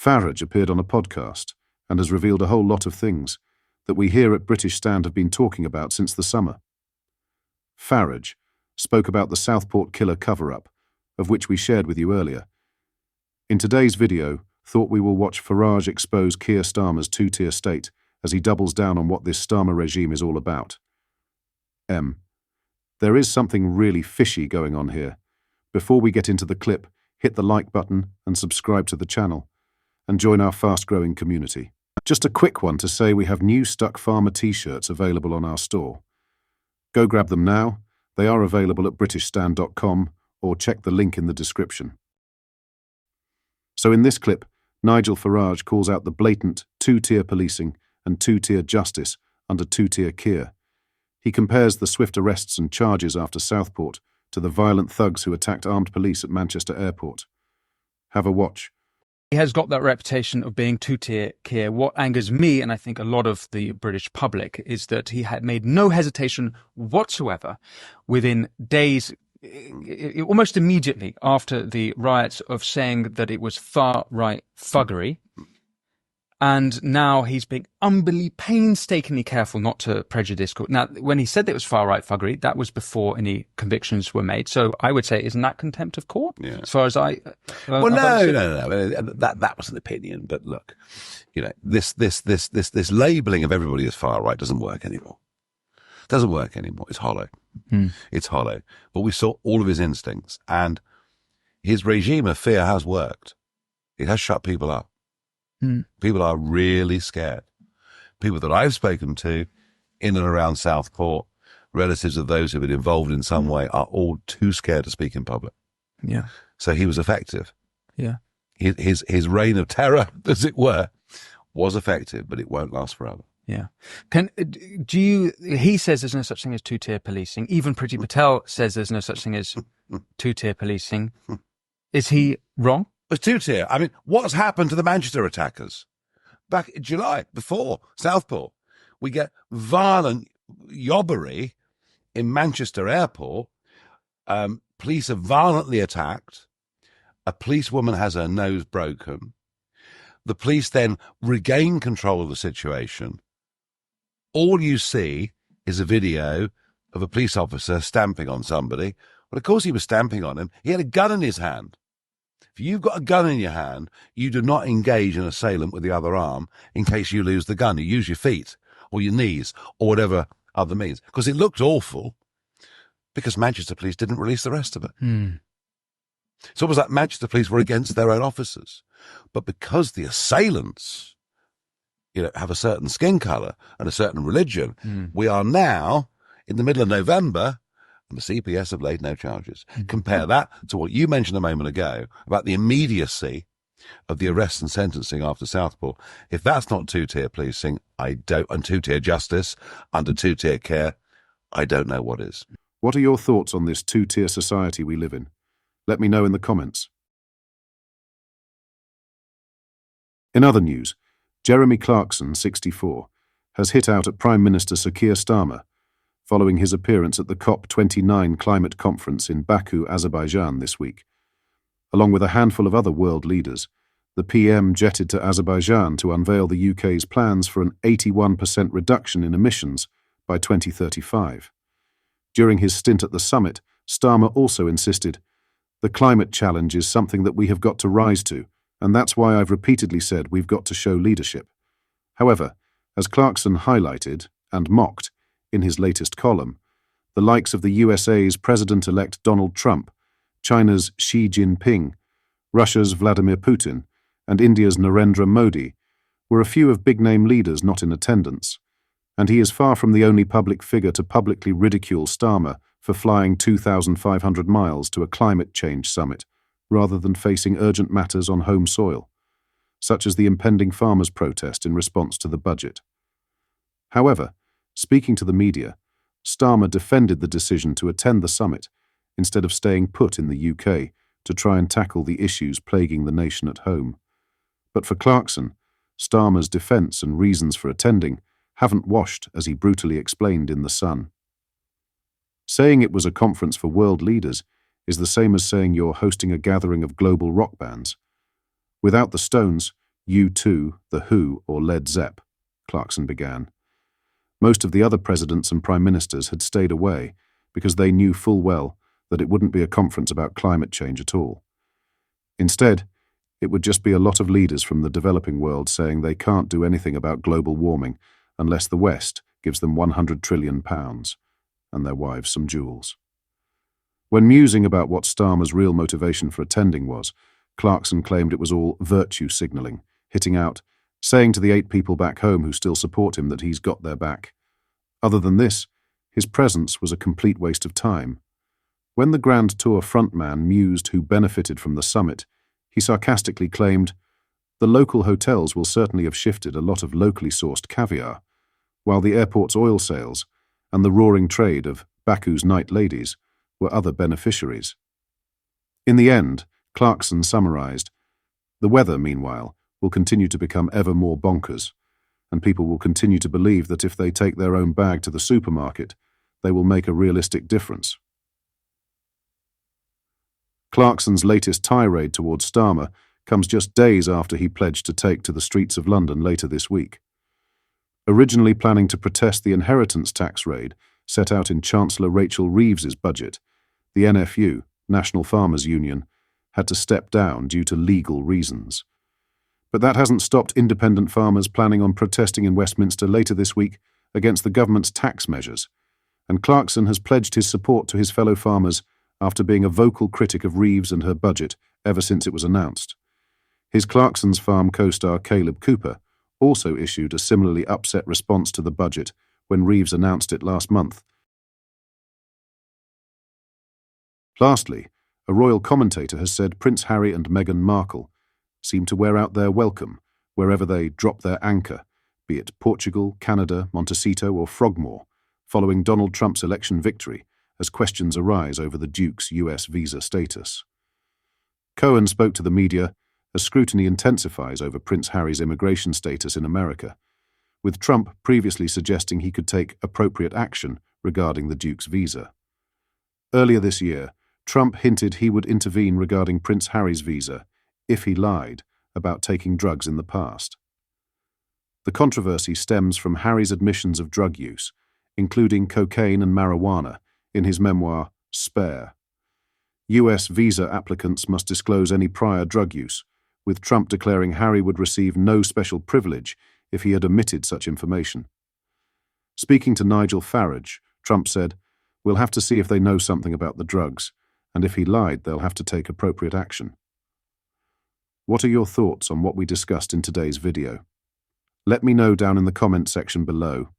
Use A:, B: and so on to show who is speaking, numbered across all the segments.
A: Farage appeared on a podcast and has revealed a whole lot of things that we here at British Stand have been talking about since the summer. Farage spoke about the Southport killer cover-up, of which we shared with you earlier. In today's video, thought we will watch Farage expose Keir Starmer's two-tier state as he doubles down on what this Starmer regime is all about. There is something really fishy going on here. Before we get into the clip, hit the like button and subscribe to the channel, and join our fast-growing community. Just a quick one to say we have new Stuck Farmer t-shirts available on our store. Go grab them now. They are available at britishstand.com or check the link in the description. So in this clip, Nigel Farage calls out the blatant two-tier policing and two-tier justice under two-tier Keir. He compares the swift arrests and charges after Southport to the violent thugs who attacked armed police at Manchester Airport. Have a watch.
B: He has got that reputation of being two-tier Keir. What angers me, and I think a lot of the British public, is that he had made no hesitation whatsoever within days, almost immediately after the riots, of saying that it was far-right thuggery. And now he's being unbelievably painstakingly careful not to prejudice. Now, when he said that it was far-right thuggery, that was before any convictions were made. So I would say, isn't that contempt of court?
C: Yeah.
B: As far as I...
C: well, no. That was an opinion. But look, this labelling of everybody as far-right doesn't work anymore. Doesn't work anymore. It's hollow. It's hollow. But we saw all of his instincts. And his regime of fear has worked. It has shut people up. People are really scared. People that I've spoken to in and around Southport, relatives of those who have been involved in some way, are all too scared to speak in public. Yeah. So he was effective. Yeah. His reign of terror, as it were, was effective, but it won't last forever. Yeah.
B: He says there's no such thing as two-tier policing. Even Priti Patel says there's no such thing as two-tier policing. Is he wrong?
C: It's two-tier. I mean, what's happened to the Manchester attackers? Back in July, before Southport, we get violent yobbery in Manchester Airport. Police are violently attacked. A policewoman has her nose broken. The police then regain control of the situation. All you see is a video of a police officer stamping on somebody. Well, of course he was stamping on him. He had a gun in his hand. If you've got a gun in your hand, you do not engage an assailant with the other arm in case you lose the gun. You use your feet or your knees or whatever other means. Because it looked awful because Manchester police didn't release the rest of it. It's almost like Manchester police were against their own officers. But because the assailants, have a certain skin colour and a certain religion, we are now, in the middle of November, and the CPS have laid no charges. Compare that to what you mentioned a moment ago about the immediacy of the arrest and sentencing after Southport. If that's not two-tier policing, and two-tier justice under two-tier Keir, I don't know what is.
A: What are your thoughts on this two-tier society we live in? Let me know in the comments. In other news, Jeremy Clarkson, 64, has hit out at Prime Minister Sir Keir Starmer following his appearance at the COP29 climate conference in Baku, Azerbaijan this week. Along with a handful of other world leaders, the PM jetted to Azerbaijan to unveil the UK's plans for an 81% reduction in emissions by 2035. During his stint at the summit, Starmer also insisted, "The climate challenge is something that we have got to rise to, and that's why I've repeatedly said we've got to show leadership." However, as Clarkson highlighted and mocked in his latest column, the likes of the USA's President-elect Donald Trump, China's Xi Jinping, Russia's Vladimir Putin, and India's Narendra Modi were a few of big-name leaders not in attendance, and he is far from the only public figure to publicly ridicule Starmer for flying 2,500 miles to a climate change summit rather than facing urgent matters on home soil, such as the impending farmers' protest in response to the budget. However, speaking to the media, Starmer defended the decision to attend the summit instead of staying put in the UK to try and tackle the issues plaguing the nation at home. But for Clarkson, Starmer's defence and reasons for attending haven't washed, as he brutally explained in The Sun. Saying it was a conference for world leaders is the same as saying you're hosting a gathering of global rock bands. Without the Stones, U2, The Who, or Led Zepp, Clarkson began. Most of the other presidents and prime ministers had stayed away because they knew full well that it wouldn't be a conference about climate change at all. Instead, it would just be a lot of leaders from the developing world saying they can't do anything about global warming unless the West gives them £100 trillion and their wives some jewels. When musing about what Starmer's real motivation for attending was, Clarkson claimed it was all virtue signalling, hitting out, saying to the 8 people back home who still support him that he's got their back. Other than this, his presence was a complete waste of time. When the Grand Tour frontman mused who benefited from the summit, he sarcastically claimed, "The local hotels will certainly have shifted a lot of locally sourced caviar, while the airport's oil sales and the roaring trade of Baku's night ladies were other beneficiaries." In the end, Clarkson summarized, "The weather, meanwhile, will continue to become ever more bonkers, and people will continue to believe that if they take their own bag to the supermarket, they will make a realistic difference." Clarkson's latest tirade towards Starmer comes just days after he pledged to take to the streets of London later this week. Originally planning to protest the inheritance tax raid set out in Chancellor Rachel Reeves's budget, the NFU, National Farmers Union, had to step down due to legal reasons. But that hasn't stopped independent farmers planning on protesting in Westminster later this week against the government's tax measures, and Clarkson has pledged his support to his fellow farmers after being a vocal critic of Reeves and her budget ever since it was announced. His Clarkson's Farm co-star Caleb Cooper also issued a similarly upset response to the budget when Reeves announced it last month. Lastly, a royal commentator has said Prince Harry and Meghan Markle seem to wear out their welcome wherever they drop their anchor, be it Portugal, Canada, Montecito or Frogmore, following Donald Trump's election victory, as questions arise over the Duke's US visa status. Cohen spoke to the media as scrutiny intensifies over Prince Harry's immigration status in America, with Trump previously suggesting he could take appropriate action regarding the Duke's visa. Earlier this year, Trump hinted he would intervene regarding Prince Harry's visa if he lied about taking drugs in the past. The controversy stems from Harry's admissions of drug use, including cocaine and marijuana, in his memoir, Spare. US visa applicants must disclose any prior drug use, with Trump declaring Harry would receive no special privilege if he had omitted such information. Speaking to Nigel Farage, Trump said, "We'll have to see if they know something about the drugs, and if he lied, they'll have to take appropriate action." What are your thoughts on what we discussed in today's video? Let me know down in the comment section below.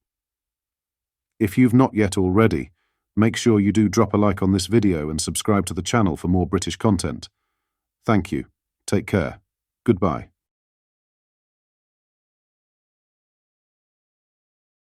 A: If you've not yet already, make sure you do drop a like on this video and subscribe to the channel for more British content. Thank you. Take care. Goodbye.